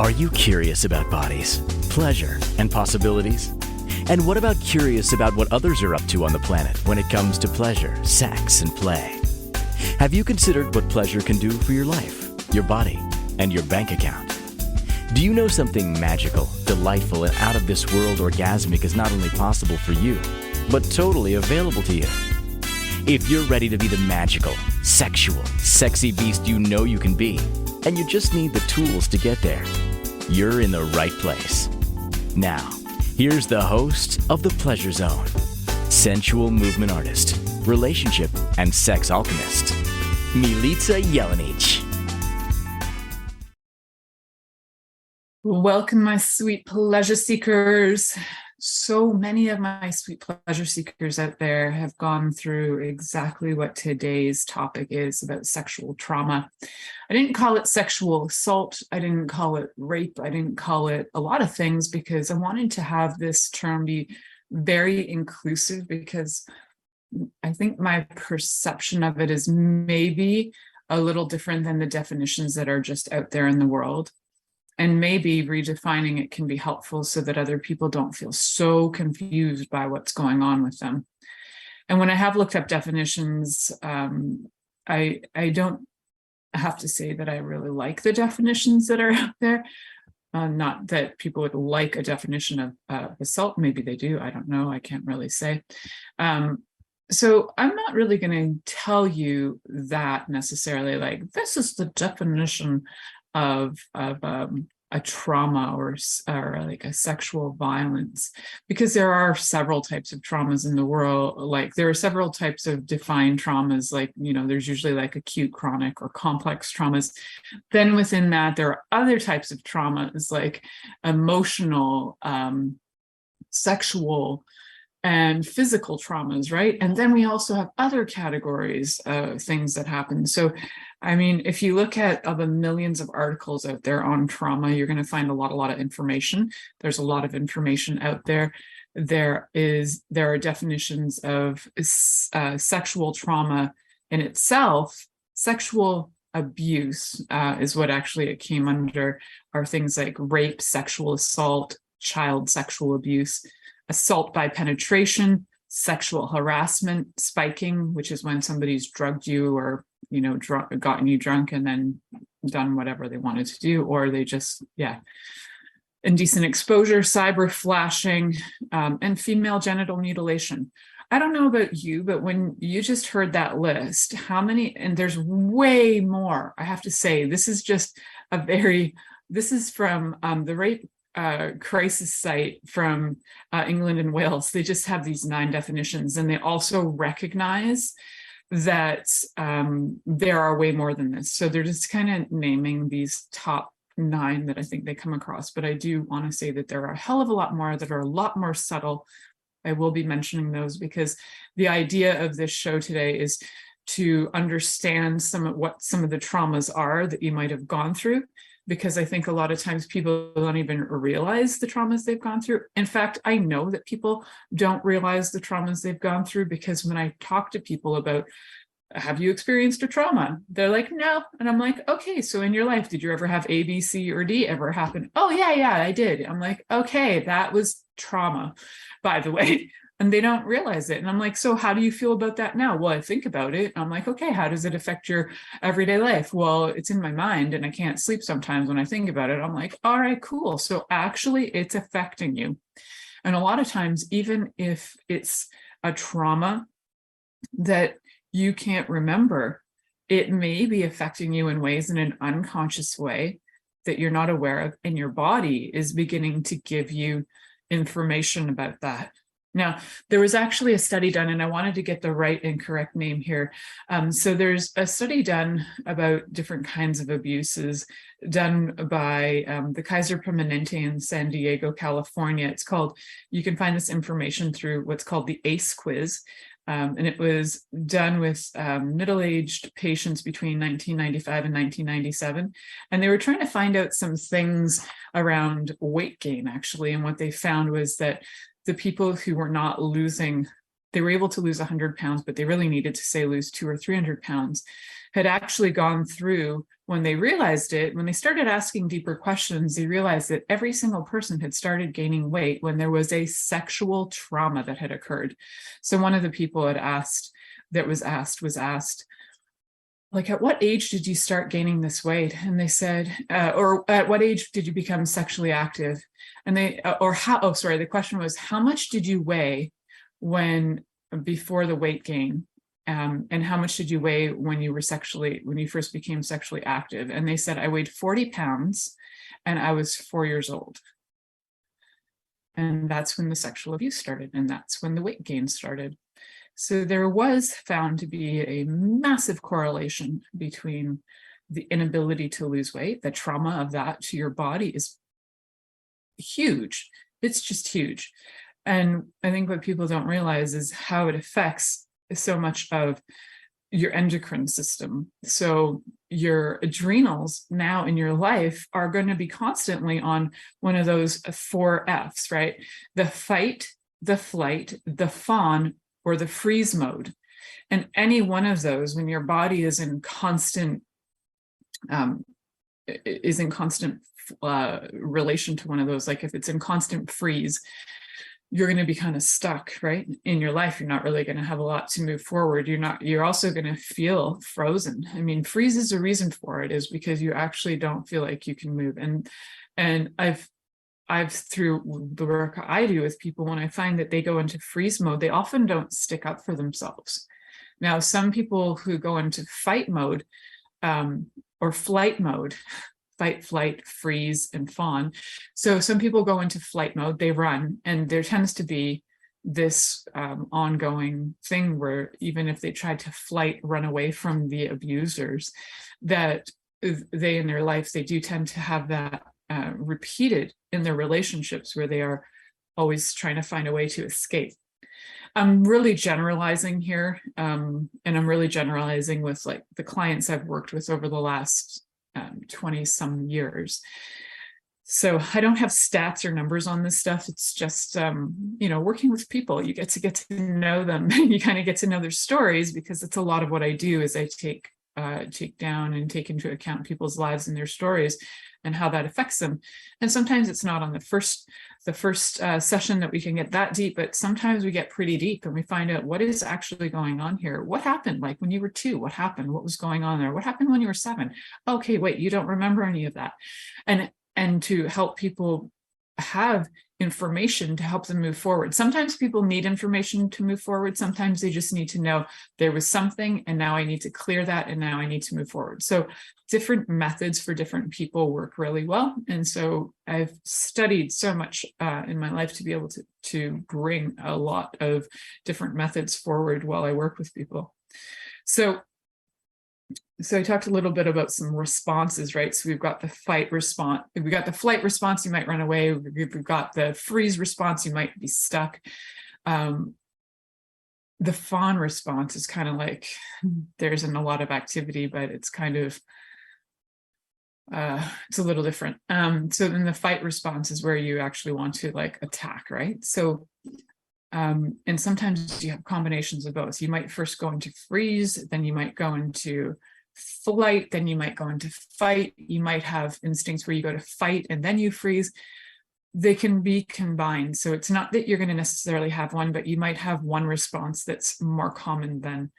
Are you curious about bodies, pleasure, and possibilities? And what about curious about what others are up to on the planet when it comes to pleasure, sex, and play? Have you considered what pleasure can do for your life, your body, and your bank account? Do you know something magical, delightful, and out of this world orgasmic is not only possible for you, but totally available to you? If you're ready to be the magical, sexual, sexy beast you know you can be, and you just need the tools to get there, you're in the right place. Now, here's the host of The Pleasure Zone, sensual movement artist, relationship and sex alchemist, Milica Jelenic. Welcome, my sweet pleasure seekers. So many of my sweet pleasure seekers out there have gone through exactly what today's topic is about sexual trauma. I didn't call it sexual assault. I didn't call it rape. I didn't call it a lot of things because I wanted to have this term be very inclusive, because I think my perception of it is maybe a little different than the definitions that are just out there in the world. And maybe redefining it can be helpful so that other people don't feel so confused by what's going on with them. And when I have looked up definitions, I don't have to say that I really like the definitions that are out there. Not that people would like a definition of assault. Maybe they do. I don't know. I can't really say. So I'm not really going to tell you that necessarily, like, this is the definition of a trauma or like a sexual violence, because there are several types of traumas in the world. Like, there are several types of defined traumas, like, you know, there's usually like acute, chronic, or complex traumas. Then within that, there are other types of traumas, like emotional, sexual, and physical traumas, right? And then we also have other categories of things that happen. So, I mean, if you look at the millions of articles out there on trauma, you're going to find a lot of information. There's a lot of information out there. There are definitions of sexual trauma in itself. Sexual abuse is what actually it came under, are things like rape, sexual assault, child sexual abuse, assault by penetration, sexual harassment, spiking, which is when somebody's drugged you or, you know, gotten you drunk and then done whatever they wanted to do, or they just, indecent exposure, cyber flashing, and female genital mutilation. I don't know about you, but when you just heard that list, how many, and there's way more, I have to say, this is from the rape crisis site from England and Wales. They just have these 9 definitions, and they also recognize that there are way more than this. So they're just kind of naming these top 9 that I think they come across. But I do want to say that there are a hell of a lot more that are a lot more subtle. I will be mentioning those because the idea of this show today is to understand what some of the traumas are that you might have gone through, because I think a lot of times people don't even realize the traumas they've gone through. In fact, I know that people don't realize the traumas they've gone through, because when I talk to people about, have you experienced a trauma? They're like, no. And I'm like, okay, so in your life, did you ever have A, B, C, or D ever happen? Oh, yeah, I did. I'm like, okay, that was trauma, by the way. And they don't realize it. And I'm like, so how do you feel about that now? Well, I think about it. I'm like, okay, how does it affect your everyday life? Well, it's in my mind and I can't sleep sometimes when I think about it. I'm like, all right, cool. So actually it's affecting you. And a lot of times, even if it's a trauma that you can't remember, it may be affecting you in ways, in an unconscious way, that you're not aware of. And your body is beginning to give you information about that. Now, there was actually a study done, and I wanted to get the right and correct name here. So there's a study done about different kinds of abuses done by the Kaiser Permanente in San Diego, California. It's called, you can find this information through what's called the ACE quiz. And it was done with middle-aged patients between 1995 and 1997. And they were trying to find out some things around weight gain, actually. And what they found was that the people who were not losing, they were able to lose 100 pounds, but they really needed to, say, lose 200 or 300 pounds, had actually gone through when they realized it, when they started asking deeper questions, they realized that every single person had started gaining weight when there was a sexual trauma that had occurred. So one of the people had asked, was asked, like, at what age did you start gaining this weight? And they said, or at what age did you become sexually active? And the question was, how much did you weigh before the weight gain? And how much did you weigh when you first became sexually active? And they said, I weighed 40 pounds and I was 4 years old. And that's when the sexual abuse started. And that's when the weight gain started. So there was found to be a massive correlation between the inability to lose weight. The trauma of that to your body is huge. It's just huge. And I think what people don't realize is how it affects so much of your endocrine system. So your adrenals now in your life are going to be constantly on one of those 4 F's, right? The fight, the flight, the fawn, or the freeze mode. And any one of those, when your body is in constant relation to one of those, like if it's in constant freeze, you're going to be kind of stuck, right? In your life, you're not really going to have a lot to move forward. You're also going to feel frozen. I mean, freeze is a reason for it, is because you actually don't feel like you can move. And I've through the work I do with people, when I find that they go into freeze mode, they often don't stick up for themselves. Now, some people who go into fight mode or flight mode, fight, flight, freeze, and fawn. So some people go into flight mode, they run, and there tends to be this ongoing thing where even if they try to run away from the abusers, that they in their life, they do tend to have that repeated in their relationships, where they are always trying to find a way to escape. I'm really generalizing here, and I'm really generalizing with like the clients I've worked with over the last 20 some years. So I don't have stats or numbers on this stuff. It's just, working with people, you get to know them. You kind of get to know their stories, because it's a lot of what I do is I take down and take into account people's lives and their stories and how that affects them. And sometimes it's not on the first session that we can get that deep, but sometimes we get pretty deep and we find out what is actually going on here. What happened? Like when you were 2, what happened? What was going on there? What happened when you were 7? Okay, wait, you don't remember any of that. And to help people have information to help them move forward. Sometimes people need information to move forward. Sometimes they just need to know there was something and now I need to clear that and now I need to move forward. So different methods for different people work really well. And so I've studied so much in my life to be able to bring a lot of different methods forward while I work with people. So I talked a little bit about some responses, right? So we've got the fight response, we've got the flight response, you might run away. We've got the freeze response, you might be stuck. The fawn response is kind of like, there isn't a lot of activity, but it's kind of, it's a little different. So then the fight response is where you actually want to like attack, right? So, and sometimes you have combinations of both. You might first go into freeze, then you might go into flight, then you might go into fight. You might have instincts where you go to fight and then you freeze. They can be combined. So it's not that you're going to necessarily have one, but you might have one response that's more common than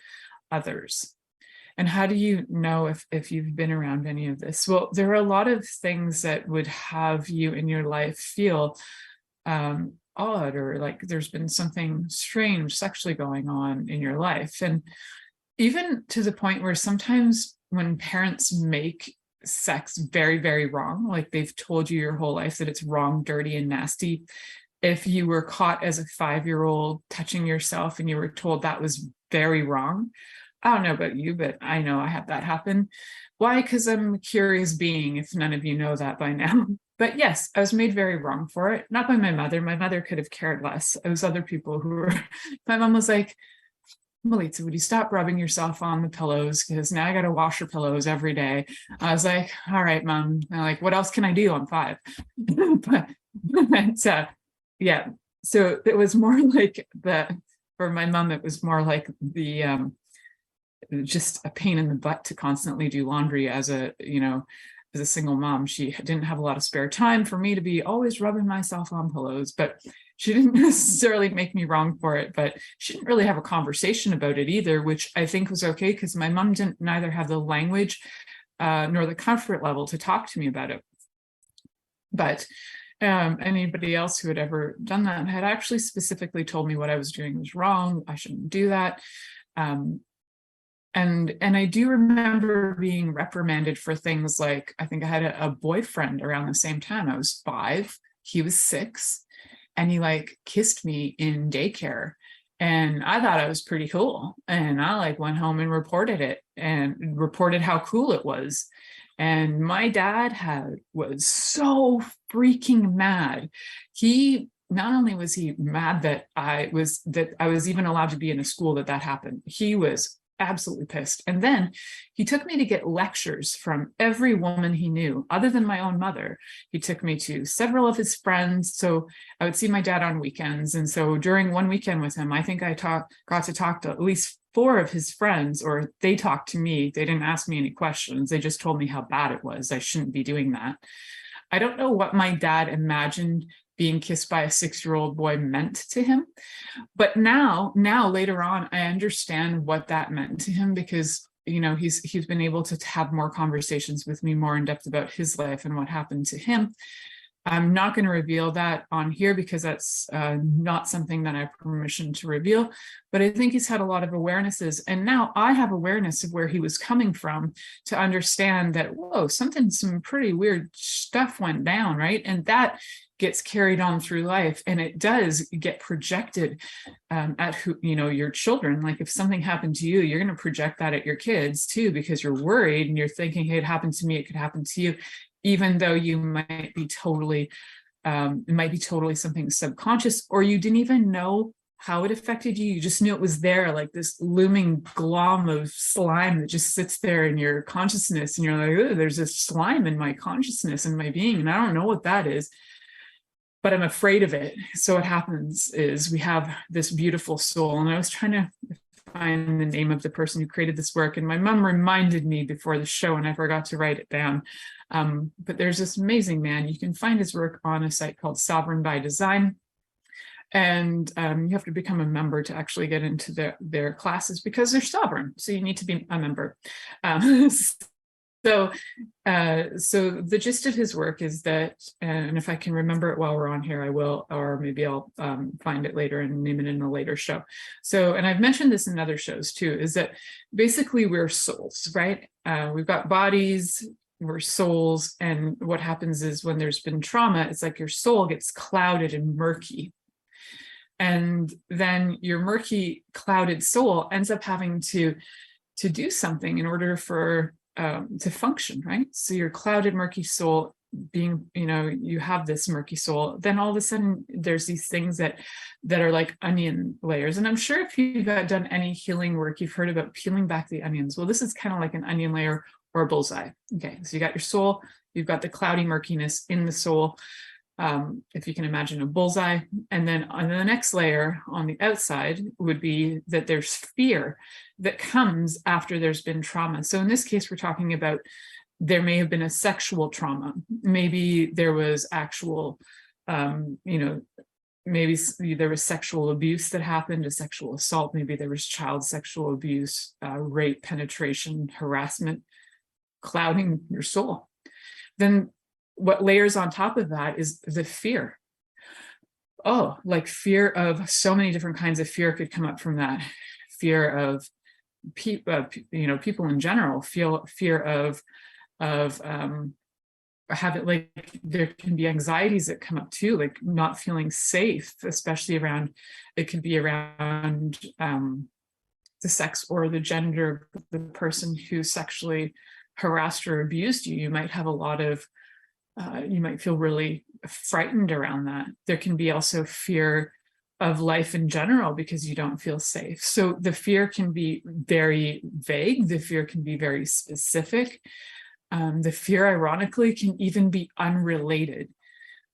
others. And how do you know if you've been around any of this? Well, there are a lot of things that would have you in your life feel odd, or like there's been something strange sexually going on in your life. And even to the point where sometimes when parents make sex very, very wrong, like they've told you your whole life that it's wrong, dirty, and nasty. If you were caught as a 5-year-old touching yourself and you were told that was very wrong, I don't know about you, but I know I had that happen. Why? Because I'm a curious being, if none of you know that by now. But yes, I was made very wrong for it. Not by my mother. My mother could have cared less. It was other people who were, my mom was like, Milica, would you stop rubbing yourself on the pillows? Because now I got to wash your pillows every day. I was like, all right, mom. I'm like, what else can I do? I'm 5. Yeah. So it was more like that for my mom. It was more like the just a pain in the butt to constantly do laundry as a, as a single mom. She didn't have a lot of spare time for me to be always rubbing myself on pillows, but she didn't necessarily make me wrong for it, but she didn't really have a conversation about it either, which I think was okay, because my mom didn't neither have the language nor the comfort level to talk to me about it. But anybody else who had ever done that had actually specifically told me what I was doing was wrong. I shouldn't do that. And I do remember being reprimanded for things like, I think I had a boyfriend around the same time. I was 5, he was 6, and he like kissed me in daycare. And I thought I was pretty cool. And I like went home and reported it and reported how cool it was. And my dad was so freaking mad. He not only was he mad that I was even allowed to be in a school that happened, he was absolutely pissed. And then he took me to get lectures from every woman he knew other than my own mother. He took me to several of his friends. So I would see my dad on weekends. And so during one weekend with him, I think I got to talk to at least 4 of his friends, or they talked to me. They didn't ask me any questions. They just told me how bad it was. I shouldn't be doing that. I don't know what my dad imagined being kissed by a 6-year-old boy meant to him. But now later on, I understand what that meant to him, because, he's been able to have more conversations with me more in depth about his life and what happened to him. I'm not going to reveal that on here because that's not something that I have permission to reveal, but I think he's had a lot of awarenesses. And now I have awareness of where he was coming from to understand that, whoa, some pretty weird stuff went down, right? And that gets carried on through life, and it does get projected at your children. Like if something happened to you, you're going to project that at your kids too, because you're worried and you're thinking, hey, it happened to me, it could happen to you, even though you might be totally it might be totally something subconscious, or you didn't even know how it affected you. You just knew it was there, like this looming glom of slime that just sits there in your consciousness, and you're like, oh, there's this slime in my consciousness and my being, and I don't know what that is, but I'm afraid of it. So what happens is we have this beautiful soul, and I was trying to find the name of the person who created this work, and my mom reminded me before the show and I forgot to write it down. But there's this amazing man. You can find his work on a site called Sovereign by Design, and you have to become a member to actually get into their classes, because they're sovereign, so you need to be a member. So the gist of his work is that, and if I can remember it while we're on here, I will, or maybe I'll find it later and name it in a later show. So, and I've mentioned this in other shows too, is that basically we're souls, right? We've got bodies, we're souls, and what happens is when there's been trauma, it's like your soul gets clouded and murky. And then your murky, clouded soul ends up having to do something in order for to function, right? So your clouded, murky soul being, you have this murky soul, then all of a sudden there's these things that are like onion layers. And I'm sure if you've done any healing work, you've heard about peeling back the onions. Well, this is kind of like an onion layer or a bullseye. Okay, so you got your soul, you've got the cloudy murkiness in the soul, if you can imagine a bullseye. And then on the next layer on the outside would be that there's fear that comes after there's been trauma. So in this case, we're talking about, there may have been a sexual trauma. Maybe there was actual, maybe there was sexual abuse that happened, a sexual assault. Maybe there was child sexual abuse, rape, penetration, harassment, clouding your soul. Then what layers on top of that is the fear. Oh, like fear of so many different kinds of fear could come up from that. Fear of people in general, fear of having, like, there can be anxieties that come up too, like not feeling safe, especially around, it could be around the sex or the gender of the person who sexually harassed or abused you. You might have a lot of you might feel really frightened around that. There can be also fear of life in general because you don't feel safe. So the fear can be very vague. The fear can be very specific. The fear, ironically, can even be unrelated.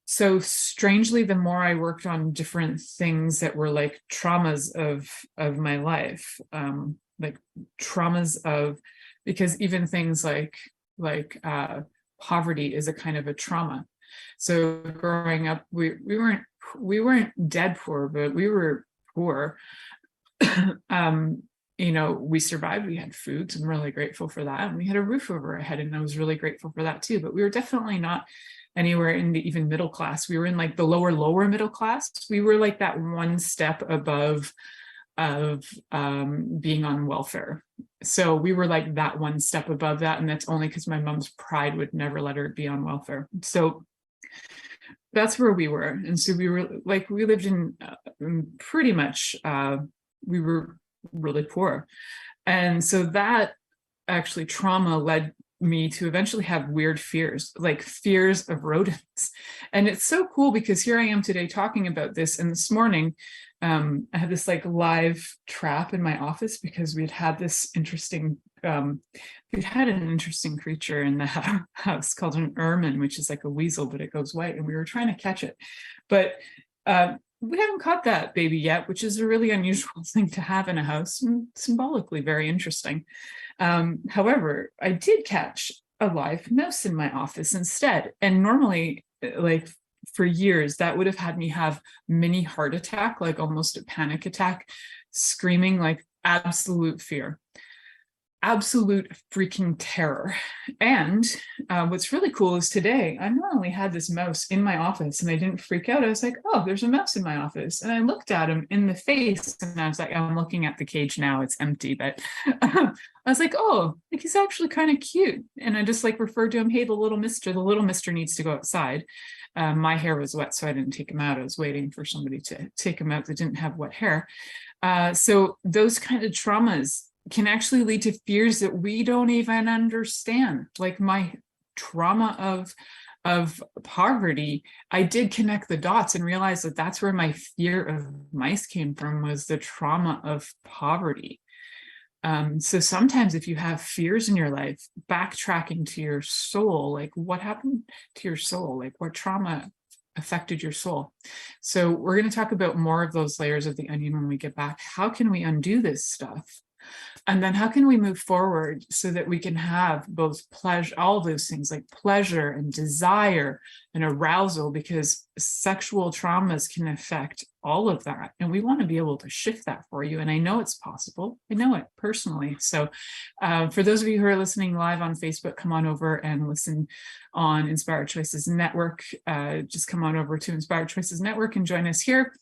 So strangely, the more I worked on different things that were like traumas of my life, like traumas of, because even things like poverty is a kind of a trauma. So growing up, we weren't dead poor, but we were poor. We survived. We had food, so I'm really grateful for that. And we had a roof over our head, and I was really grateful for that too. But we were definitely not anywhere in the even middle class. We were in like the lower middle class. We were like that one step above of being on welfare. So we were like that one step above that, and that's only because my mom's pride would never let her be on welfare. So that's where we were. And so we lived in pretty much, we were really poor. And so that actually trauma led me to eventually have weird fears, like fears of rodents. And it's so cool because here I am today talking about this. And this morning, I had this like live trap in my office because we'd had this interesting, we'd had an interesting creature in the house called an ermine, which is like a weasel, but it goes white. And we were trying to catch it. But we haven't caught that baby yet, which is a really unusual thing to have in a house, and symbolically very interesting. However, I did catch a live mouse in my office instead. And normally, like for years, that would have had me have mini heart attack, like almost a panic attack, screaming like absolute fear. Absolute freaking terror. And what's really cool is today, I not only had this mouse in my office and I didn't freak out, I was like, oh, there's a mouse in my office. And I looked at him in the face and I was like, I'm looking at the cage now, it's empty. But I was like, oh, like he's actually kind of cute. And I just like referred to him, hey, the little mister needs to go outside. My hair was wet, so I didn't take him out. I was waiting for somebody to take him out that didn't have wet hair. So those kind of traumas can actually lead to fears that we don't even understand. Like my trauma of poverty, I did connect the dots and realize that that's where my fear of mice came from, was the trauma of poverty. So sometimes if you have fears in your life, backtracking to your soul, like what happened to your soul? Like what trauma affected your soul? So we're going to talk about more of those layers of the onion when we get back. How can we undo this stuff? And then how can we move forward so that we can have both pleasure, all those things like pleasure and desire and arousal, because sexual traumas can affect all of that. And we want to be able to shift that for you. And I know it's possible. I know it personally. So for those of you who are listening live on Facebook, come on over and listen on Inspired Choices Network. Just come on over to Inspired Choices Network and join us here.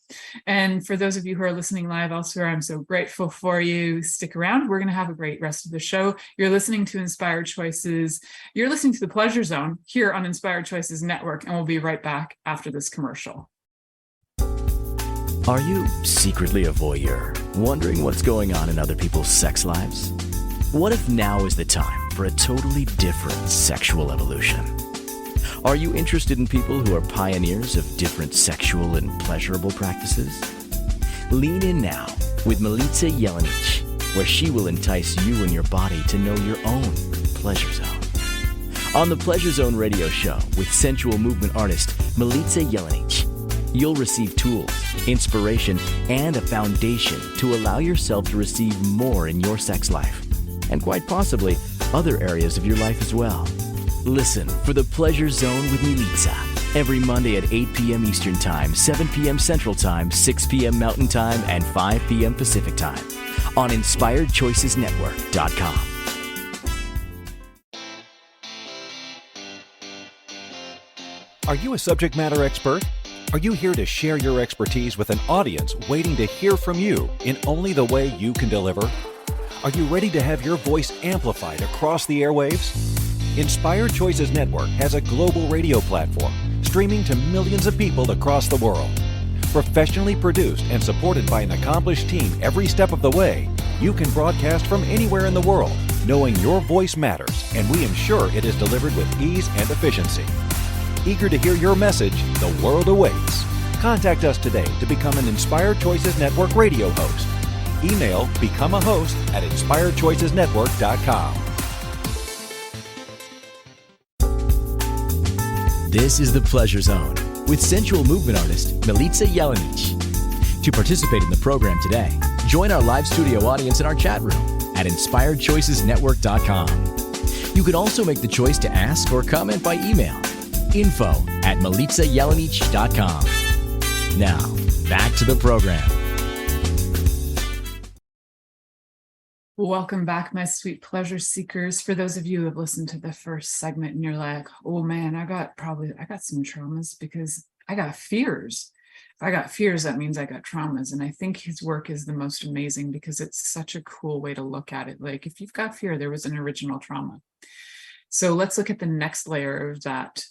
And for those of you who are listening live elsewhere, I'm so grateful for you. Stick around. We're going to have a great rest of the show. You're listening to Inspired Choices. You're listening to the Pleasure Zone here on Inspired Choices Network. And we'll be right back after this commercial. Are you secretly a voyeur, wondering what's going on in other people's sex lives? What if now is the time for a totally different sexual evolution? Are you interested in people who are pioneers of different sexual and pleasurable practices? Lean in now with Milica Jelenic, where she will entice you and your body to know your own pleasure zone. On the Pleasure Zone radio show with sensual movement artist Milica Jelenic, you'll receive tools, inspiration, and a foundation to allow yourself to receive more in your sex life, and quite possibly other areas of your life as well. Listen for the Pleasure Zone with Milica every Monday at 8 p.m. Eastern Time, 7 p.m. Central Time, 6 p.m. Mountain Time, and 5 p.m. Pacific Time on InspiredChoicesNetwork.com. Are you a subject matter expert? Are you here to share your expertise with an audience waiting to hear from you in only the way you can deliver? Are you ready to have your voice amplified across the airwaves? Inspired Choices Network has a global radio platform streaming to millions of people across the world. Professionally produced and supported by an accomplished team every step of the way, you can broadcast from anywhere in the world, knowing your voice matters, and we ensure it is delivered with ease and efficiency. Eager to hear your message, the world awaits. Contact us today to become an Inspired Choices Network radio host. Email becomeahost@inspiredchoicesnetwork.com. This is the Pleasure Zone with sensual movement artist Milica Jelenic. To participate in the program today, join our live studio audience in our chat room at inspiredchoicesnetwork.com. You can also make the choice to ask or comment by email. info@milicajelenic.com. Now, back to the program. Welcome back, my sweet pleasure seekers. For those of you who have listened to the first segment and you're like, oh man, I got some traumas because I got fears. If I got fears, that means I got traumas. And I think his work is the most amazing because it's such a cool way to look at it. Like, if you've got fear, there was an original trauma. So let's look at the next layer of that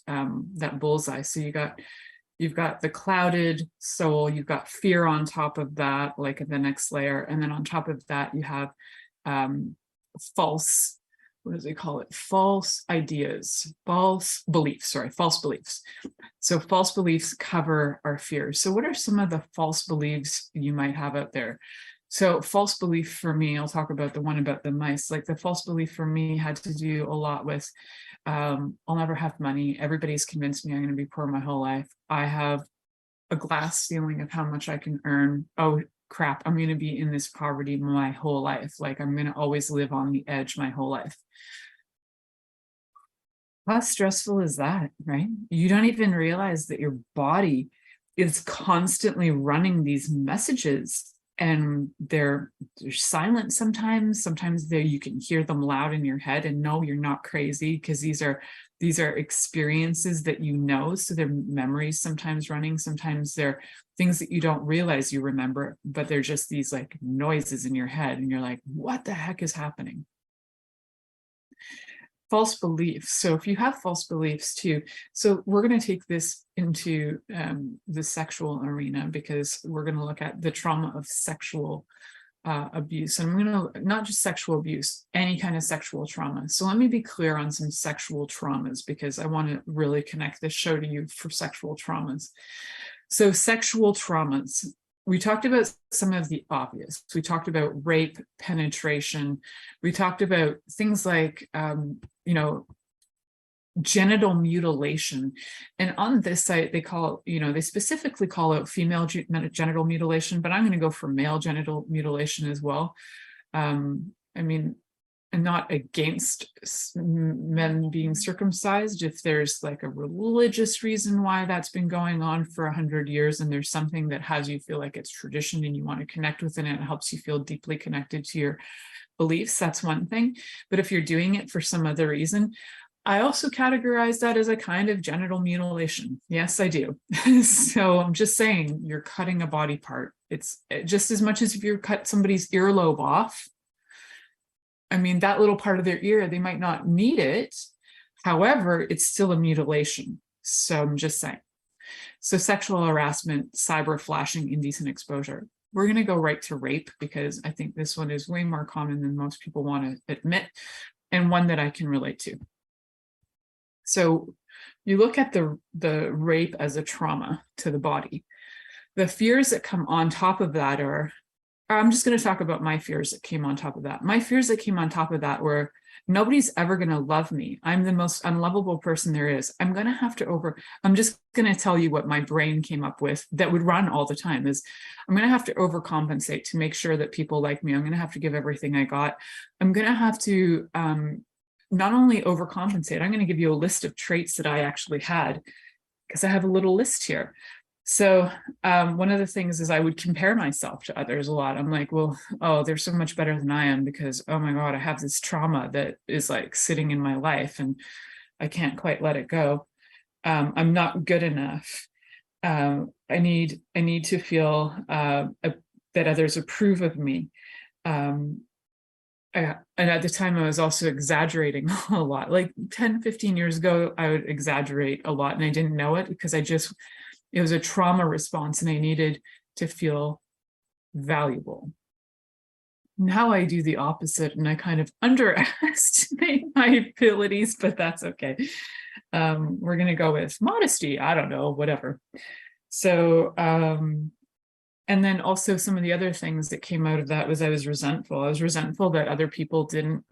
bullseye. So you've got the clouded soul, you've got fear on top of that, like in the next layer. And then on top of that, you have false, what does he call it? False beliefs. So false beliefs cover our fears. So what are some of the false beliefs you might have out there? So false belief for me, I'll talk about the one about the mice. Like, the false belief for me had to do a lot with, I'll never have money. Everybody's convinced me I'm going to be poor my whole life. I have a glass ceiling of how much I can earn. Oh, crap, I'm going to be in this poverty my whole life. Like, I'm going to always live on the edge my whole life. How stressful is that, right? You don't even realize that your body is constantly running these messages, and they're silent sometimes you can hear them loud in your head. And no, you're not crazy, because these are experiences that you know. So they're memories sometimes running, sometimes they're things that you don't realize you remember, but they're just these like noises in your head, and you're like, what the heck is happening? False beliefs. So if you have false beliefs too, so we're going to take this into the sexual arena, because we're going to look at the trauma of sexual abuse. And I'm going to, not just sexual abuse, any kind of sexual trauma. So let me be clear on some sexual traumas, because I want to really connect this show to you for sexual traumas. So sexual traumas, we talked about some of the obvious. We talked about rape, penetration. We talked about things like, genital mutilation. And on this site, they call, they specifically call out female genital mutilation, but I'm going to go for male genital mutilation as well. I'm not against men being circumcised if there's like a religious reason why that's been going on for 100 years, and there's something that has you feel like it's tradition and you want to connect with it, and it helps you feel deeply connected to your beliefs. That's one thing. But if you're doing it for some other reason, I also categorize that as a kind of genital mutilation. Yes, I do. So I'm just saying, you're cutting a body part. It's just as much as if you cut somebody's earlobe off. I mean, that little part of their ear, they might not need it. However, it's still a mutilation. So I'm just saying. So sexual harassment, cyber flashing, indecent exposure. We're going to go right to rape, because I think this one is way more common than most people want to admit, and one that I can relate to. So you look at the rape as a trauma to the body. The fears that come on top of that are, I'm just going to talk about my fears that came on top of that. My fears that came on top of that were, nobody's ever going to love me. I'm the most unlovable person there is. I'm just going to tell you what my brain came up with that would run all the time is, I'm going to have to overcompensate to make sure that people like me. I'm going to have to give everything I got. I'm going to have to not only overcompensate, I'm going to give you a list of traits that I actually had, because I have a little list here. So one of the things is I would compare myself to others a lot. I'm like, well, oh, they're so much better than I am, because, oh my God, I have this trauma that is like sitting in my life and I can't quite let it go. I'm not good enough. I need to feel that others approve of me. And at the time, I was also exaggerating a lot. Like 10, 15 years ago, I would exaggerate a lot, and I didn't know it, because it was a trauma response, and I needed to feel valuable. Now I do the opposite, and I kind of underestimate my abilities, but that's okay. We're going to go with modesty. I don't know, whatever. So, and then also some of the other things that came out of that was I was resentful. I was resentful that other people didn't,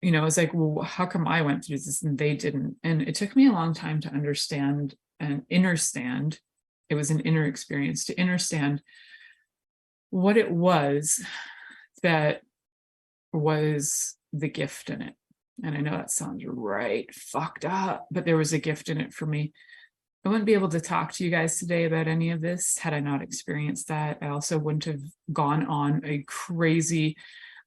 I was like, well, how come I went through this and they didn't? And it took me a long time to understand and understand. It was an inner experience to understand what it was that was the gift in it. And I know that sounds right fucked up, but there was a gift in it for me. I wouldn't be able to talk to you guys today about any of this had I not experienced that. I also wouldn't have gone on a crazy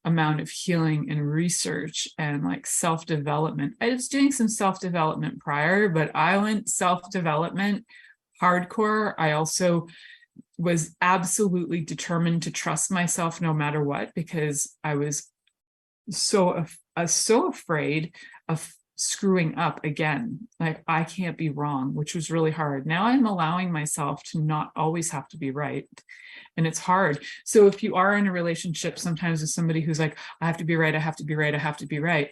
amount of healing and research and like self-development. I was doing some self-development prior, but I went self-development hardcore. I also was absolutely determined to trust myself no matter what, because I was so afraid of screwing up again. Like, I can't be wrong, which was really hard. Now I'm allowing myself to not always have to be right. And it's hard. So if you are in a relationship sometimes with somebody who's like, I have to be right, I have to be right, I have to be right,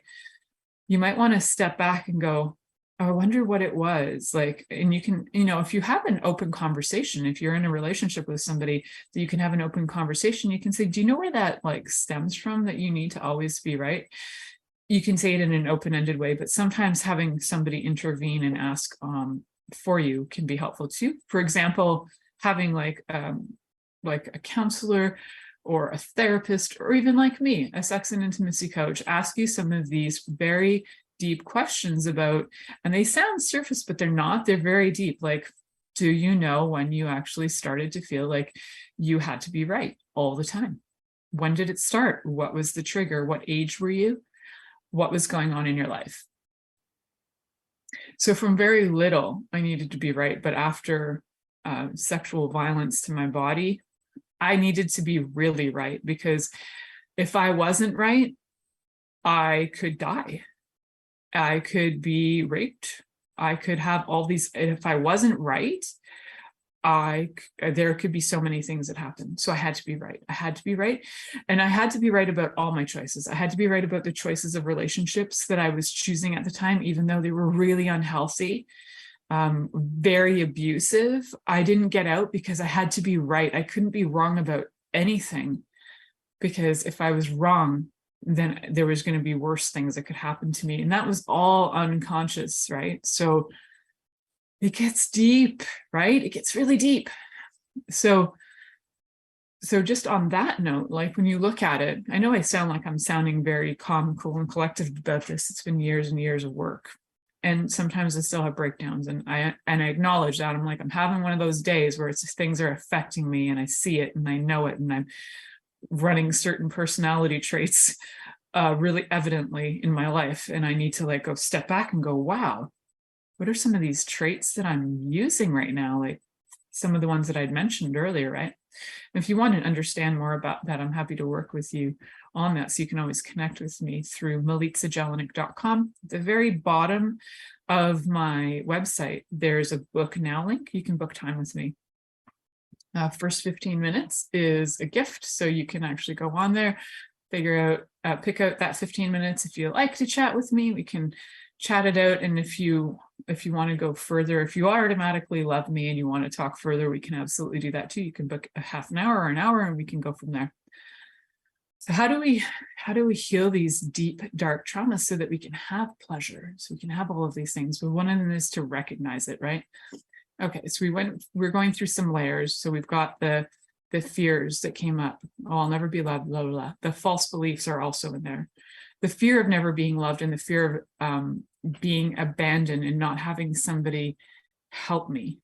you might want to step back and go, I wonder what it was like. And you can, if you have an open conversation, if you're in a relationship with somebody that you can have an open conversation, you can say, do you know where that like stems from, that you need to always be right? You can say it in an open-ended way, but sometimes having somebody intervene and ask for you can be helpful too. For example, having like a counselor or a therapist, or even like me, a sex and intimacy coach, ask you some of these very deep questions about, and they sound surface, but they're not, they're very deep. Like, do you know when you actually started to feel like you had to be right all the time? When did it start? What was the trigger? What age were you? What was going on in your life? So from very little, I needed to be right. But after sexual violence to my body, I needed to be really right, because if I wasn't right, I could die. I could be raped. I could have all these, if I wasn't right, there could be so many things that happen. So I had to be right. I had to be right. And I had to be right about all my choices. I had to be right about the choices of relationships that I was choosing at the time, even though they were really unhealthy, very abusive. I didn't get out because I had to be right. I couldn't be wrong about anything, because if I was wrong, then there was going to be worse things that could happen to me. And that was all unconscious, right? So it gets deep, right? It gets really deep. So just on that note, like when you look at it, I know I sound like I'm sounding very calm, cool, and collective about this. It's been years and years of work. And sometimes I still have breakdowns, and I acknowledge that. I'm like, I'm having one of those days where it's things are affecting me, and I see it and I know it, and I'm running certain personality traits really evidently in my life. And I need to like go step back and go, wow, what are some of these traits that I'm using right now? Like some of the ones that I'd mentioned earlier, right? And if you want to understand more about that, I'm happy to work with you on that. So you can always connect with me through milicajelenic.com. At the very bottom of my website, there's a book now link. You can book time with me. First 15 minutes is a gift. So you can actually go on there, figure out, pick out that 15 minutes. If you like to chat with me, we can chat it out. And if you want to go further, if you automatically love me and you want to talk further, we can absolutely do that too. You can book a half an hour or an hour, and we can go from there. So how do we heal these deep, dark traumas so that we can have pleasure, so we can have all of these things? But one of them is to recognize it, right? Okay, so we're going through some layers. So we've got the fears that came up. Oh, I'll never be loved, blah, blah, blah. The false beliefs are also in there. The fear of never being loved, and the fear of being abandoned and not having somebody help me.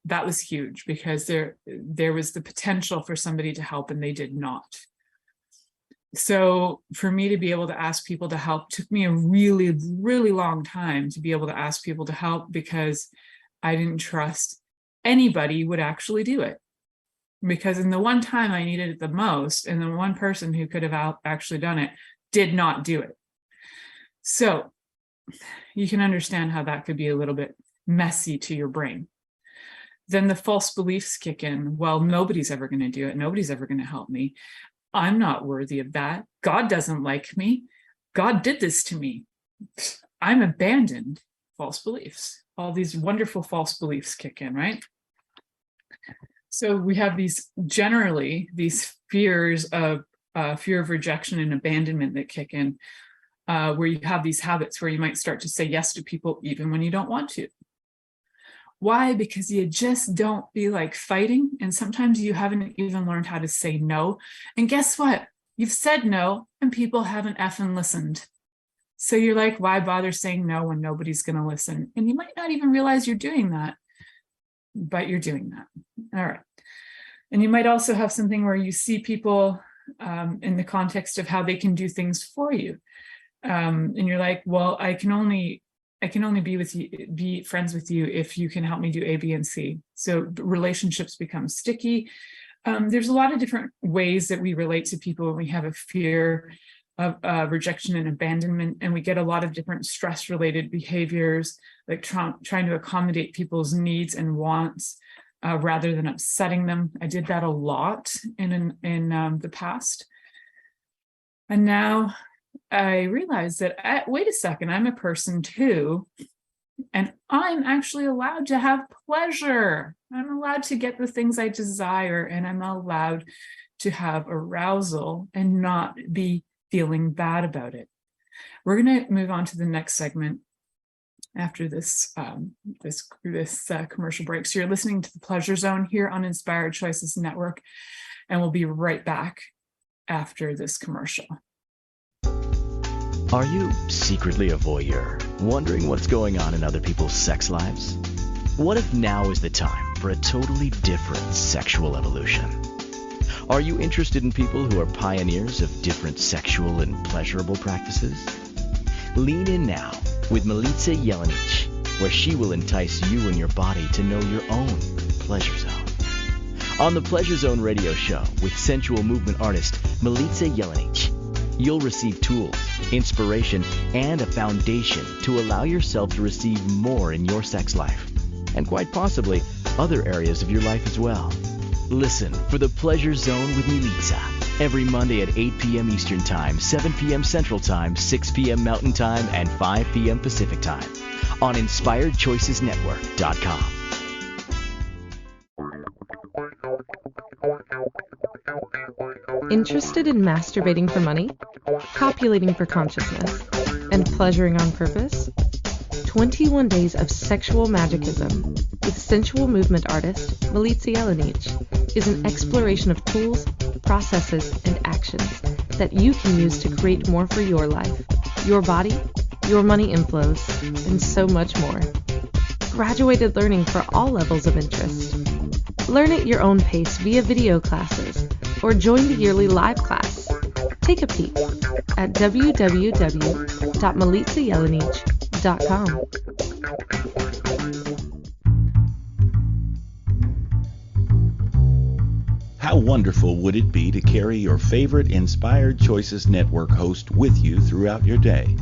That was huge, because there was the potential for somebody to help and they did not. So for me to be able to ask people to help took me a really, really long time to be able to ask people to help, because I didn't trust anybody would actually do it. Because in the one time I needed it the most, and the one person who could have actually done it did not do it. So you can understand how that could be a little bit messy to your brain. Then the false beliefs kick in. Well, nobody's ever going to do it. Nobody's ever going to help me. I'm not worthy of that. God doesn't like me. God did this to me. I'm abandoned. False beliefs. All these wonderful false beliefs kick in, right? So we have these fears of fear of rejection and abandonment that kick in, where you have these habits where you might start to say yes to people even when you don't want to. Why? Because you just don't feel like fighting. And sometimes you haven't even learned how to say no. And guess what? You've said no and people haven't effing listened. So you're like, why bother saying no when nobody's going to listen? And you might not even realize you're doing that, but you're doing that. All right. And you might also have something where you see people in the context of how they can do things for you. And you're like, well, I can only be friends with you if you can help me do A, B, and C. So relationships become sticky. There's a lot of different ways that we relate to people when we have a fear of rejection and abandonment, and we get a lot of different stress-related behaviors, like trying to accommodate people's needs and wants rather than upsetting them. I did that a lot in the past, and now I realize that wait a second, I'm a person too, and I'm actually allowed to have pleasure. I'm allowed to get the things I desire, and I'm allowed to have arousal and not be feeling bad about it. We're going to move on to the next segment after this commercial break. So you're listening to the Pleasure Zone here on Inspired Choices Network, and we'll be right back after this commercial. Are you secretly a voyeur, wondering what's going on in other people's sex lives? What if now is the time for a totally different sexual evolution? Are you interested in people who are pioneers of different sexual and pleasurable practices? Lean in now with Milica Jelenic, where she will entice you and your body to know your own pleasure zone. On the Pleasure Zone radio show with sensual movement artist Milica Jelenic, you'll receive tools, inspiration, and a foundation to allow yourself to receive more in your sex life, and quite possibly other areas of your life as well. Listen for the Pleasure Zone with Milica every Monday at 8 p.m. Eastern Time, 7 p.m. Central Time, 6 p.m. Mountain Time, and 5 p.m. Pacific Time on InspiredChoicesNetwork.com. Interested in masturbating for money, copulating for consciousness, and pleasuring on purpose? 21 Days of Sexual Magicism with sensual movement artist Milica Jelenic is an exploration of tools, processes, and actions that you can use to create more for your life, your body, your money inflows, and so much more. Graduated learning for all levels of interest. Learn at your own pace via video classes or join the yearly live class. Take a peek at www.milicajelenic.com. How wonderful would it be to carry your favorite Inspired Choices Network host with you throughout your day?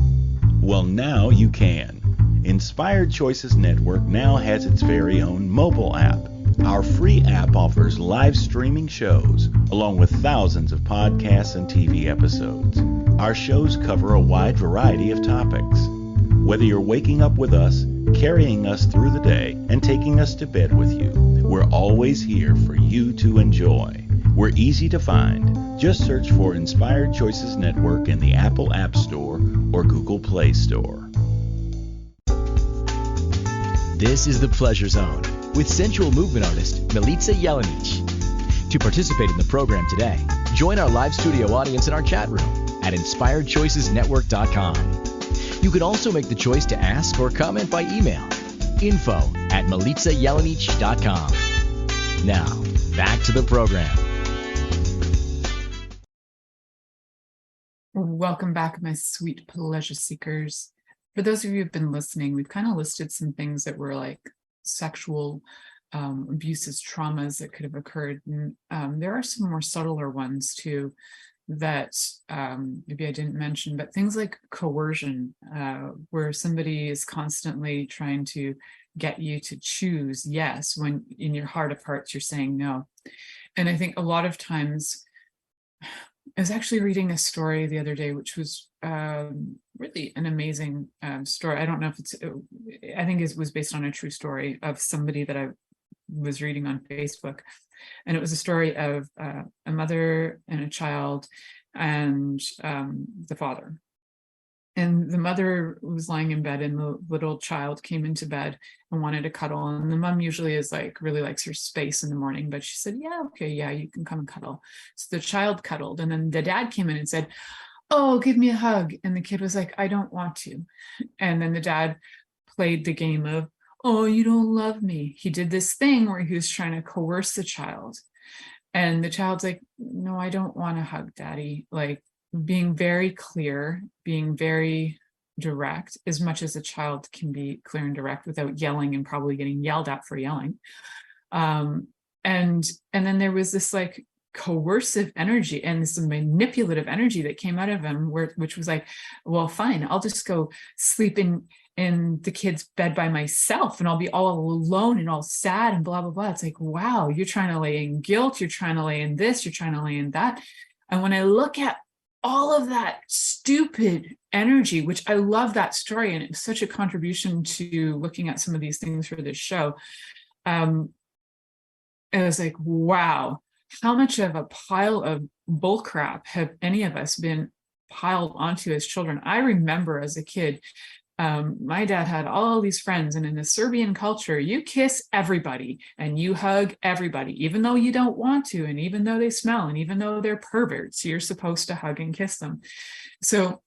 Well, now you can. Inspired Choices Network now has its very own mobile app. Our free app offers live streaming shows, along with thousands of podcasts and TV episodes. Our shows cover a wide variety of topics. Whether you're waking up with us, carrying us through the day, and taking us to bed with you, we're always here for you to enjoy. We're easy to find. Just search for Inspired Choices Network in the Apple App Store or Google Play Store. This is the Pleasure Zone with sensual movement artist Milica Jelenic. To participate in the program today, join our live studio audience in our chat room at InspiredChoicesNetwork.com. You can also make the choice to ask or comment by email, info@milicajelenic.com. Now, back to the program. Welcome back, my sweet pleasure seekers. For those of you who've been listening, we've kind of listed some things that were like sexual abuses, traumas that could have occurred. And there are some more subtler ones too that maybe I didn't mention, but things like coercion, where somebody is constantly trying to get you to choose yes, when in your heart of hearts you're saying no. And I think a lot of times, I was actually reading a story the other day, which was really an amazing story. I don't know if I think it was based on a true story of somebody that I was reading on Facebook. And it was a story of a mother and a child and the father. And the mother was lying in bed, and the little child came into bed and wanted to cuddle. And the mom usually is like, really likes her space in the morning, but she said, yeah, okay, yeah, you can come and cuddle. So the child cuddled, and then the dad came in and said, oh, give me a hug. And the kid was like, I don't want to. And then the dad played the game of, oh, you don't love me. He did this thing where he was trying to coerce the child. And the child's like, no, I don't want to hug daddy. Like, being very clear, being very direct, as much as a child can be clear and direct without yelling and probably getting yelled at for yelling. And then there was this like coercive energy and this manipulative energy that came out of him, which was like, well, fine, I'll just go sleep in the kid's bed by myself, and I'll be all alone and all sad and blah, blah, blah. It's like, wow, you're trying to lay in guilt, you're trying to lay in this, you're trying to lay in that. And when I look at all of that stupid energy, which I love that story, and it's such a contribution to looking at some of these things for this show, it was like, wow, how much of a pile of bullcrap have any of us been piled onto as children? I remember as a kid, my dad had all these friends, and in the Serbian culture, you kiss everybody and you hug everybody, even though you don't want to, and even though they smell, and even though they're perverts, you're supposed to hug and kiss them. So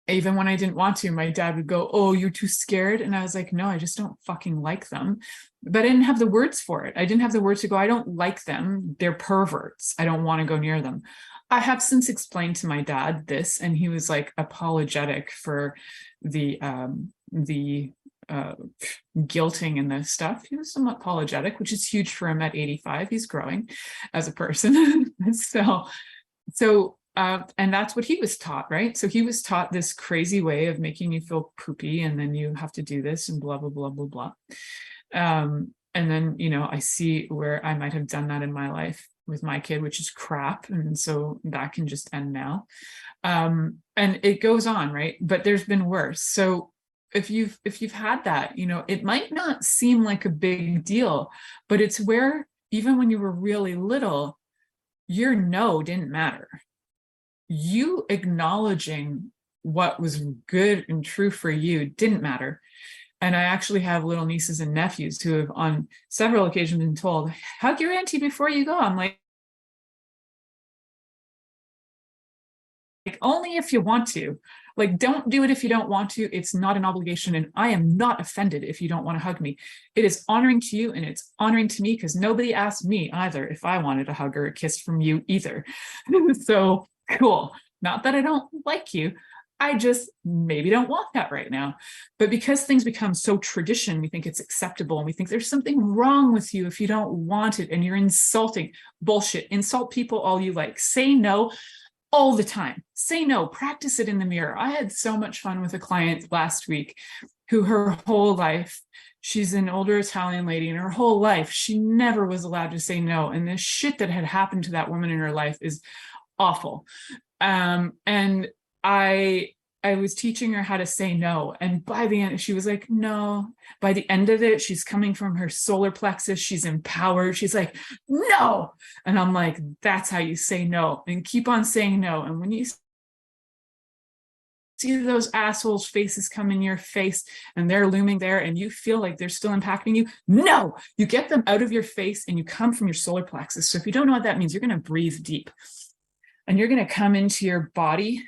even when I didn't want to, my dad would go, oh, you're too scared. And I was like, no, I just don't fucking like them. But I didn't have the words for it. I didn't have the words to go, I don't like them. They're perverts. I don't want to go near them. I have since explained to my dad this, and he was like apologetic for the guilting and the stuff. He was somewhat apologetic, which is huge for him at 85. He's growing as a person. And that's what he was taught, right? So he was taught this crazy way of making you feel poopy, and then you have to do this and blah, blah, blah, blah, blah. And then, I see where I might have done that in my life with my kid, which is crap. And so that can just end now. And it goes on, right? But there's been worse. So if you've had that, it might not seem like a big deal, but it's where, even when you were really little, your no didn't matter. You acknowledging what was good and true for you didn't matter. And I actually have little nieces and nephews who have on several occasions been told, hug your auntie before you go. I'm like, only if you want to. Like, don't do it if you don't want to. It's not an obligation. And I am not offended if you don't want to hug me. It is honoring to you, and it's honoring to me, because nobody asked me either if I wanted a hug or a kiss from you either. So cool. Not that I don't like you. I just maybe don't want that right now. But because things become so tradition, we think it's acceptable, and we think there's something wrong with you if you don't want it, and you're insulting. Bullshit. Insult people all you like. Say no all the time. Say no. Practice it in the mirror. I had so much fun with a client last week who her whole life, she's an older Italian lady, and her whole life she never was allowed to say no. And the shit that had happened to that woman in her life is awful. And I was teaching her how to say no. And by the end, she was like, no. By the end of it, she's coming from her solar plexus. She's empowered. She's like, no. And I'm like, that's how you say no, and keep on saying no. And when you see those assholes' faces come in your face and they're looming there, and you feel like they're still impacting you, no, you get them out of your face and you come from your solar plexus. So if you don't know what that means, you're going to breathe deep, and you're going to come into your body,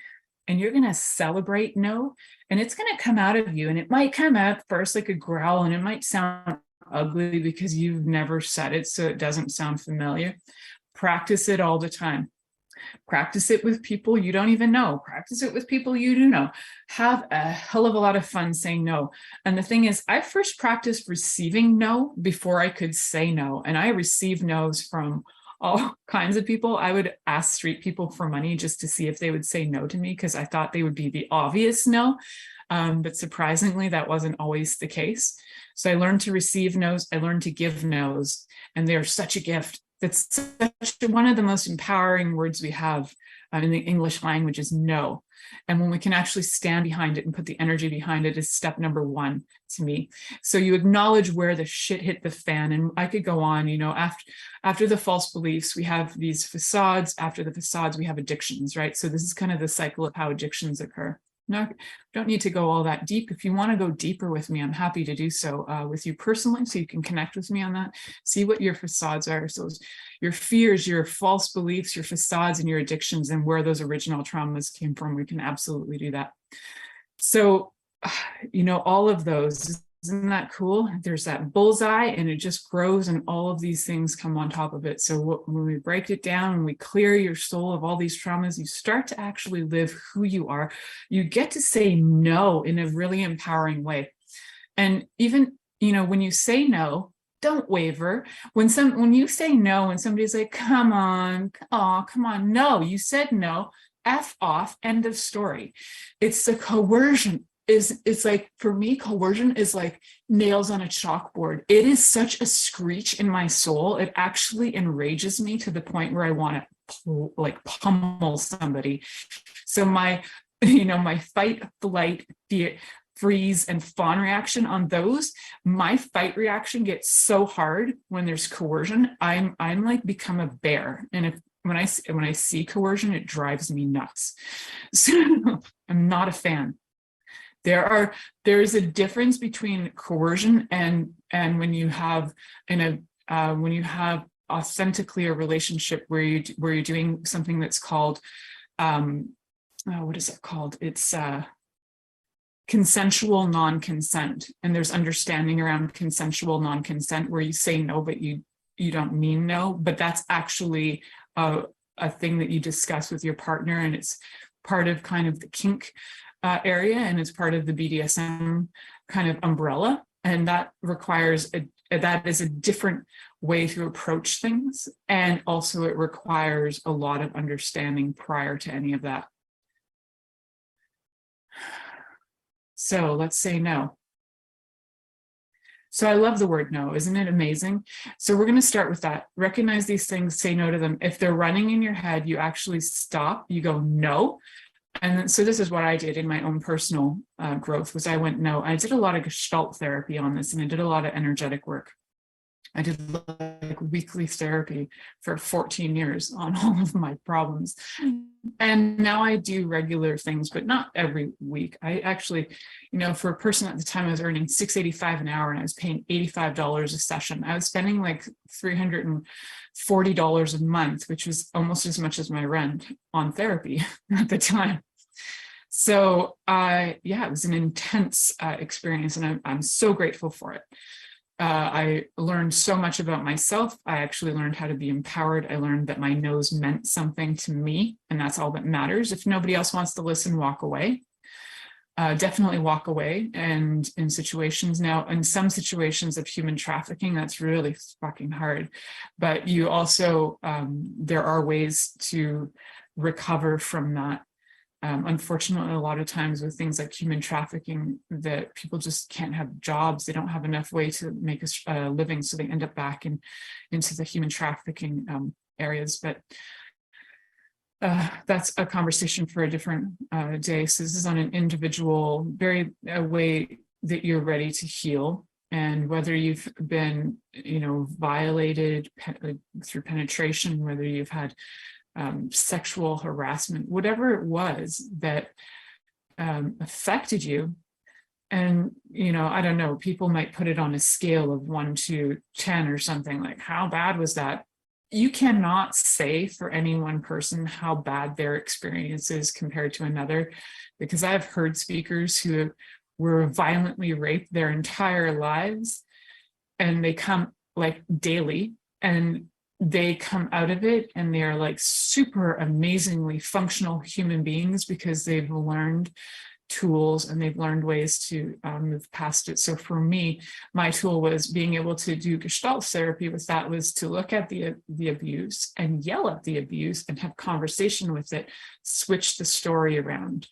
and you're going to celebrate no, and it's going to come out of you. And it might come out first like a growl, and it might sound ugly because you've never said it, so it doesn't sound familiar. Practice it all the time. Practice it with people you don't even know. Practice it with people you do know. Have a hell of a lot of fun saying no. And the thing is, I first practiced receiving no before I could say no. And I received no's from all kinds of people. I would ask street people for money just to see if they would say no to me, because I thought they would be the obvious no. But surprisingly, that wasn't always the case. So I learned to receive no's. I learned to give no's. And they're such a gift. That's such one of the most empowering words we have in the English language is no. And when we can actually stand behind it and put the energy behind it is step number one to me. So you acknowledge where the shit hit the fan. And I could go on, after the false beliefs, we have these facades. After the facades, we have addictions, right? So this is kind of the cycle of how addictions occur. don't need to go all that deep. If you want to go deeper with me, I'm happy to do so with you personally, so you can connect with me on that. See what your facades are. So your fears, your false beliefs, your facades, and your addictions, and where those original traumas came from. We can absolutely do that. So, all of those. Isn't that cool? There's that bullseye, and it just grows, and all of these things come on top of it. So when we break it down and we clear your soul of all these traumas, you start to actually live who you are. You get to say no in a really empowering way. And even, when you say no, don't waver. When you say no, and somebody's like, come on, no, you said no, F off, end of story. It's the coercion. It's like, for me, coercion is like nails on a chalkboard. It is such a screech in my soul. It actually enrages me to the point where I want to pummel somebody. So my fight, flight, fear, freeze, and fawn reaction on those, my fight reaction gets so hard when there's coercion. I'm like become a bear. And when I see coercion, it drives me nuts. So I'm not a fan. There's a difference between coercion and when you have authentically a relationship where you're doing something that's called what is it called? It's consensual non-consent, and there's understanding around consensual non-consent where you say no but you don't mean no, but that's actually a thing that you discuss with your partner, and it's part of kind of the kink area, and it's part of the BDSM kind of umbrella, and that requires that is a different way to approach things, and also it requires a lot of understanding prior to any of that. So let's say no. So I love the word no, isn't it amazing? So we're going to start with that. Recognize these things, say no to them. If they're running in your head, you actually stop, you go no. And so this is what I did in my own personal growth, was I went no. I did a lot of Gestalt therapy on this, and I did a lot of energetic work. I did like weekly therapy for 14 years on all of my problems. And now I do regular things, but not every week. I actually, for a person at the time, I was earning $6.85 an hour, and I was paying $85 a session. I was spending like $340 a month, which was almost as much as my rent on therapy at the time. So it was an intense experience, and I'm so grateful for it. I learned so much about myself. I actually learned how to be empowered. I learned that my no's meant something to me, and that's all that matters. If nobody else wants to listen, walk away. Definitely walk away. And in situations now, in some situations of human trafficking, that's really fucking hard. But you also, there are ways to recover from that. Unfortunately, a lot of times with things like human trafficking, that people just can't have jobs. They don't have enough way to make a living, so they end up back into the human trafficking areas. But that's a conversation for a different day. So this is on an individual, very way that you're ready to heal, and whether you've been, violated through penetration, whether you've had sexual harassment, whatever it was that affected you. And, I don't know, people might put it on a scale of 1 to 10 or something, like, how bad was that? You cannot say for any one person how bad their experience is compared to another, because I've heard speakers who were violently raped their entire lives, and they come like daily, and they come out of it and they're like super amazingly functional human beings, because they've learned tools and they've learned ways to move past it. So for me, my tool was being able to do Gestalt therapy with that, was to look at the abuse and yell at the abuse and have conversation with it, switch the story around.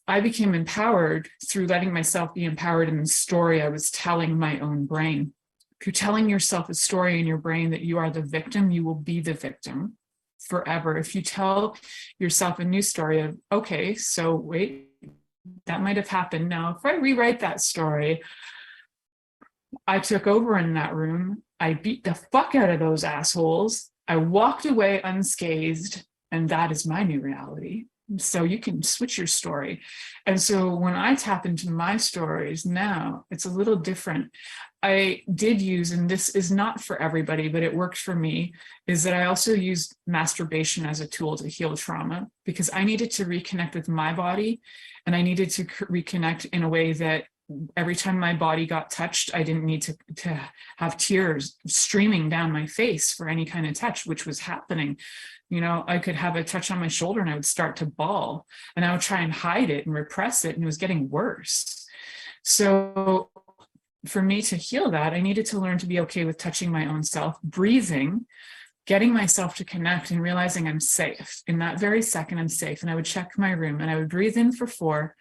I became empowered through letting myself be empowered in the story I was telling my own brain. If you're telling yourself a story in your brain that you are the victim, you will be the victim forever. If you tell yourself a new story of, okay, so wait, that might have happened. Now, if I rewrite that story, I took over in that room, I beat the fuck out of those assholes, I walked away unscathed, and that is my new reality. So you can switch your story. And so when I tap into my stories now, it's a little different. I did use, and this is not for everybody, but it worked for me, is that I also used masturbation as a tool to heal trauma, because I needed to reconnect with my body, and I needed to reconnect in a way that every time my body got touched, I didn't need to have tears streaming down my face for any kind of touch, which was happening. You know, I could have a touch on my shoulder and I would start to bawl, and I would try and hide it and repress it, and it was getting worse. So for me to heal that, I needed to learn to be okay with touching my own self, breathing, getting myself to connect, and realizing I'm safe. In that very second, I'm safe. And I would check my room, and I would breathe in for 4,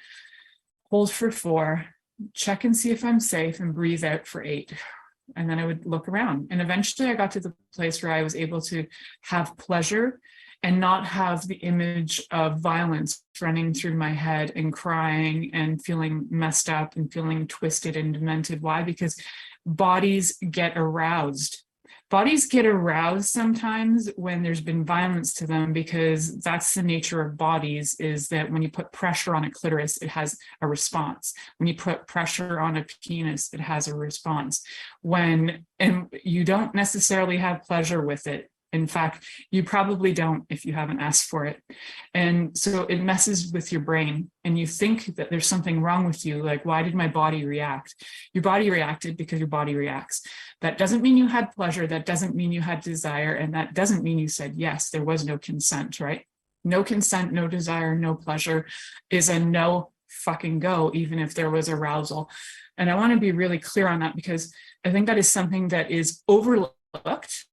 hold for 4, check and see if I'm safe, and breathe out for 8. And then I would look around. And eventually I got to the place where I was able to have pleasure and not have the image of violence running through my head and crying and feeling messed up and feeling twisted and demented. Why? Because bodies get aroused. Bodies get aroused sometimes when there's been violence to them, because that's the nature of bodies, is that when you put pressure on a clitoris, it has a response. When you put pressure on a penis, it has a response. And you don't necessarily have pleasure with it. In fact, you probably don't if you haven't asked for it. And so it messes with your brain, and you think that there's something wrong with you. Like, why did my body react? Your body reacted because your body reacts. That doesn't mean you had pleasure. That doesn't mean you had desire. And that doesn't mean you said yes. There was no consent, right? No consent, no desire, no pleasure is a no fucking go, even if there was arousal. And I want to be really clear on that, because I think that is something that is overlooked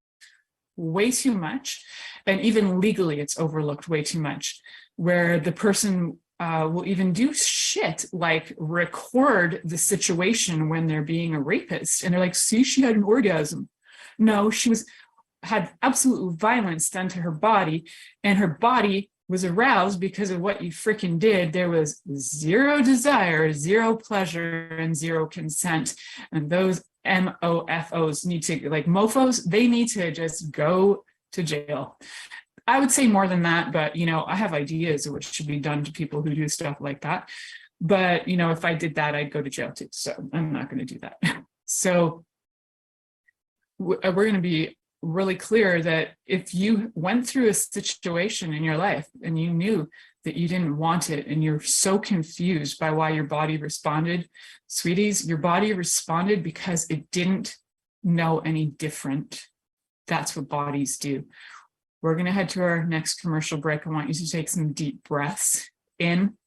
way too much. And even legally, it's overlooked way too much, where the person will even do shit like record the situation when they're being a rapist. And they're like, see, she had an orgasm. No, she had absolute violence done to her body, and her body was aroused because of what you freaking did. There was zero desire, zero pleasure, and zero consent. And those MOFOs need to, like mofos, they need to just go to jail. I would say more than that, but, you know, I have ideas of what should be done to people who do stuff like that. But, you know, if I did that, I'd go to jail too. So I'm not going to do that. So we're going to be really clear that if you went through a situation in your life and you knew that you didn't want it, and you're so confused by why your body responded, sweeties, your body responded because it didn't know any different. That's what bodies do. We're going to head to our next commercial break. I want you to take some deep breaths in,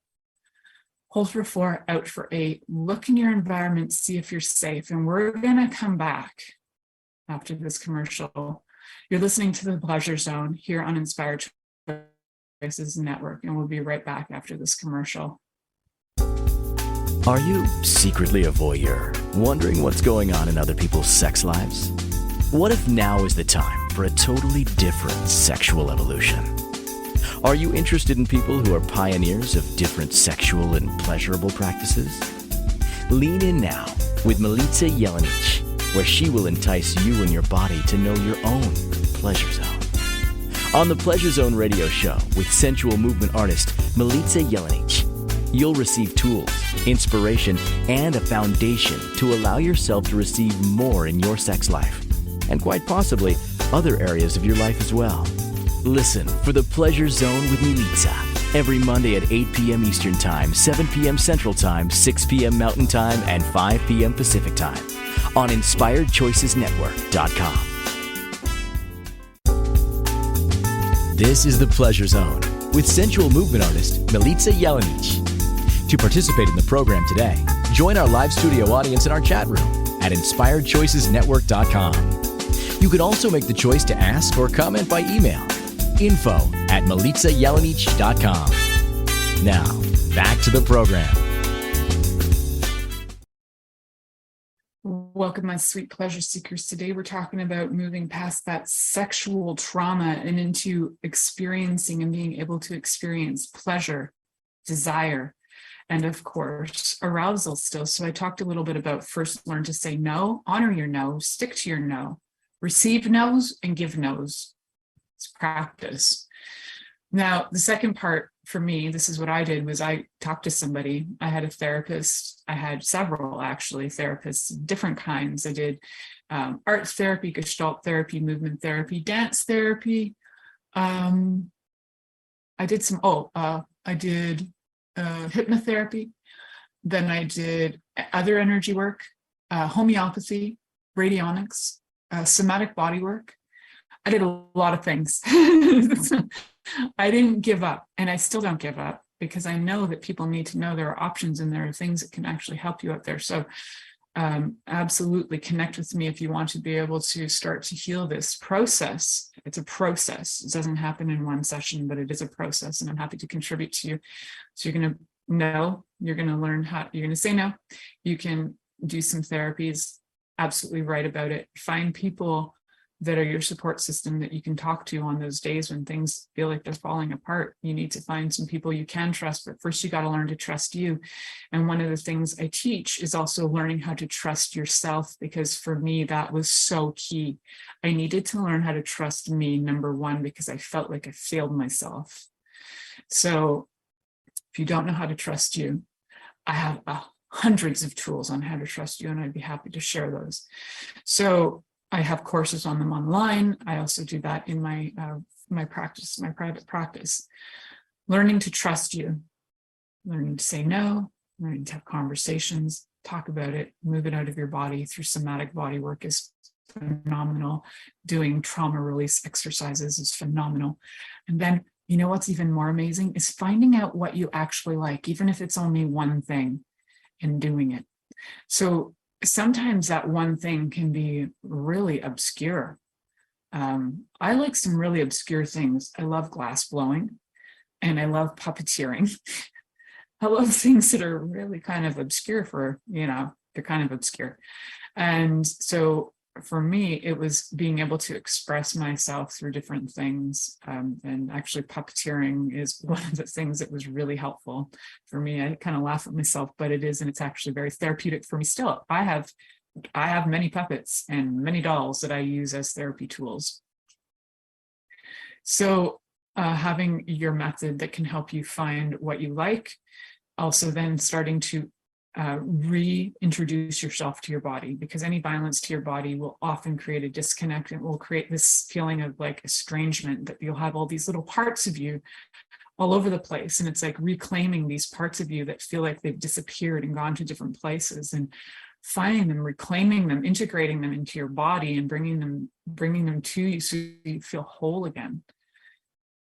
hold for 4, out for 8. Look in your environment, see if you're safe. And we're going to come back after this commercial. You're listening to The Pleasure Zone here on Inspired Choices Network, and we'll be right back after this commercial. Are you secretly a voyeur, wondering what's going on in other people's sex lives? What if now is the time for a totally different sexual evolution? Are you interested in people who are pioneers of different sexual and pleasurable practices? Lean in now with Milica Jelenic, where she will entice you and your body to know your own pleasure zone. On the Pleasure Zone radio show with sensual movement artist Milica Jelenic, you'll receive tools, inspiration, and a foundation to allow yourself to receive more in your sex life, and quite possibly other areas of your life as well. Listen for the Pleasure Zone with Milica every Monday at 8 p.m. Eastern Time, 7 p.m. Central Time, 6 p.m. Mountain Time, and 5 p.m. Pacific Time on InspiredChoicesNetwork.com. This is the Pleasure Zone with sensual movement artist Milica Jelenic. To participate in the program today, join our live studio audience in our chat room at InspiredChoicesNetwork.com. You can also make the choice to ask or comment by email, info@MilicaJelenic.com. Now, back to the program. Welcome, my sweet pleasure seekers. Today we're talking about moving past that sexual trauma and into experiencing and being able to experience pleasure, desire, and of course, arousal still. So I talked a little bit about first learn to say no, honor your no, stick to your no, receive no's and give no's. It's practice. Now, the second part for me, this is what I did, was I talked to somebody. I had a therapist. I had several actually therapists, different kinds. I did art therapy, gestalt therapy, movement therapy, dance therapy. I did hypnotherapy. Then I did other energy work, homeopathy, radionics, somatic body work. I did a lot of things. I didn't give up, and I still don't give up, because I know that people need to know there are options and there are things that can actually help you out there. So absolutely connect with me if you want to be able to start to heal this process. It's a process. It doesn't happen in one session, but it is a process, and I'm happy to contribute to you. So you're going to know, you're going to learn how, you're going to say no. You can do some therapies, absolutely right about it. Find people that are your support system that you can talk to on those days when things feel like they're falling apart. You need to find some people you can trust, but first you got to learn to trust you. And one of the things I teach is also learning how to trust yourself, because for me, that was so key. I needed to learn how to trust me, number one, because I felt like I failed myself. So if you don't know how to trust you, I have hundreds of tools on how to trust you, and I'd be happy to share those. So I have courses on them online. I also do that in my practice, my private practice. Learning to trust you, learning to say no, learning to have conversations, talk about it, move it out of your body through somatic body work is phenomenal. Doing trauma release exercises is phenomenal. And then, you know what's even more amazing is finding out what you actually like, even if it's only one thing, and doing it. So sometimes that one thing can be really obscure. I like some really obscure things. I love glass blowing, and I love puppeteering. I love things that are really kind of obscure for, they're kind of obscure. And so for me, it was being able to express myself through different things. And actually puppeteering is one of the things that was really helpful for me. I kind of laugh at myself, but it is, and it's actually very therapeutic for me still. I have many puppets and many dolls that I use as therapy tools. So having your method that can help you find what you like, also then starting to reintroduce yourself to your body, because any violence to your body will often create a disconnect. It will create this feeling of like estrangement, that you'll have all these little parts of you all over the place. And it's like reclaiming these parts of you that feel like they've disappeared and gone to different places, and finding them, reclaiming them, integrating them into your body, and bringing them to you so you feel whole again.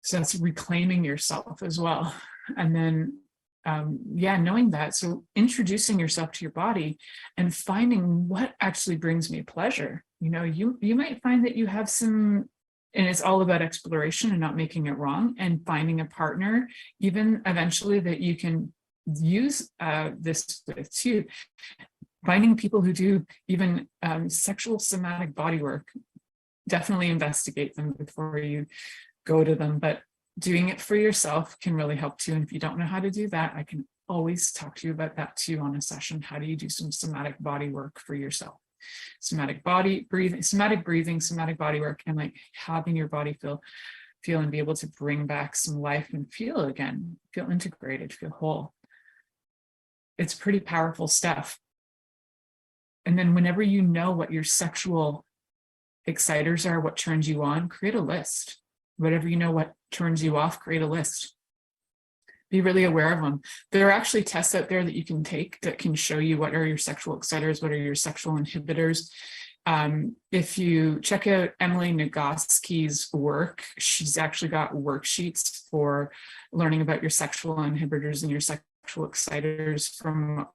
So that's reclaiming yourself as well. And then knowing that. So introducing yourself to your body and finding what actually brings me pleasure. You might find that you have some, and it's all about exploration and not making it wrong, and finding a partner, even eventually, that you can use this with too. Finding people who do even sexual somatic body work. Definitely investigate them before you go to them, but doing it for yourself can really help too. And if you don't know how to do that, I can always talk to you about that too on a session. How do you do some somatic body work for yourself? Somatic breathing, somatic body work, and like having your body feel and be able to bring back some life and feel again, feel integrated, feel whole. It's pretty powerful stuff. And then whenever you know what your sexual exciters are, what turns you on, create a list. Whatever you know what turns you off, create a list. Be really aware of them. There are actually tests out there that you can take that can show you what are your sexual exciters, what are your sexual inhibitors. If you check out Emily Nagoski's work, she's actually got worksheets for learning about your sexual inhibitors and your sexual exciters from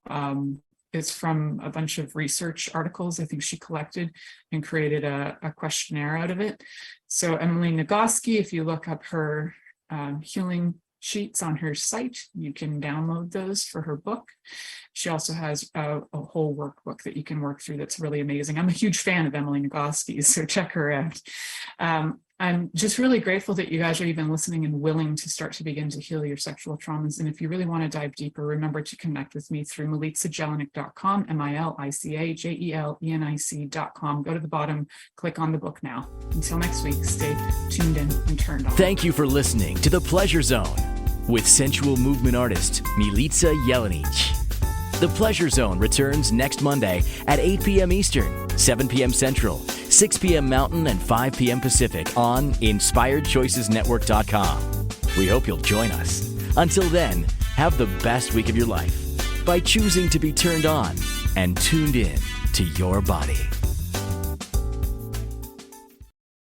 it's from a bunch of research articles I think she collected and created a questionnaire out of it. So Emily Nagoski, if you look up her healing sheets on her site, you can download those for her book. She also has a whole workbook that you can work through that's really amazing. I'm a huge fan of Emily Nagoski, so check her out. I'm just really grateful that you guys are even listening and willing to start to begin to heal your sexual traumas. And if you really want to dive deeper, remember to connect with me through milicajelienic.com, MILICAJELENIC.com. Go to the bottom, click on the book now. Until next week, stay tuned in and turned on. Thank you for listening to The Pleasure Zone. with sensual movement artist Milica Jelenic. The Pleasure Zone returns next Monday at 8 p.m. Eastern, 7 p.m. Central, 6 p.m. Mountain, and 5 p.m. Pacific on InspiredChoicesNetwork.com. We hope you'll join us. Until then, have the best week of your life by choosing to be turned on and tuned in to your body.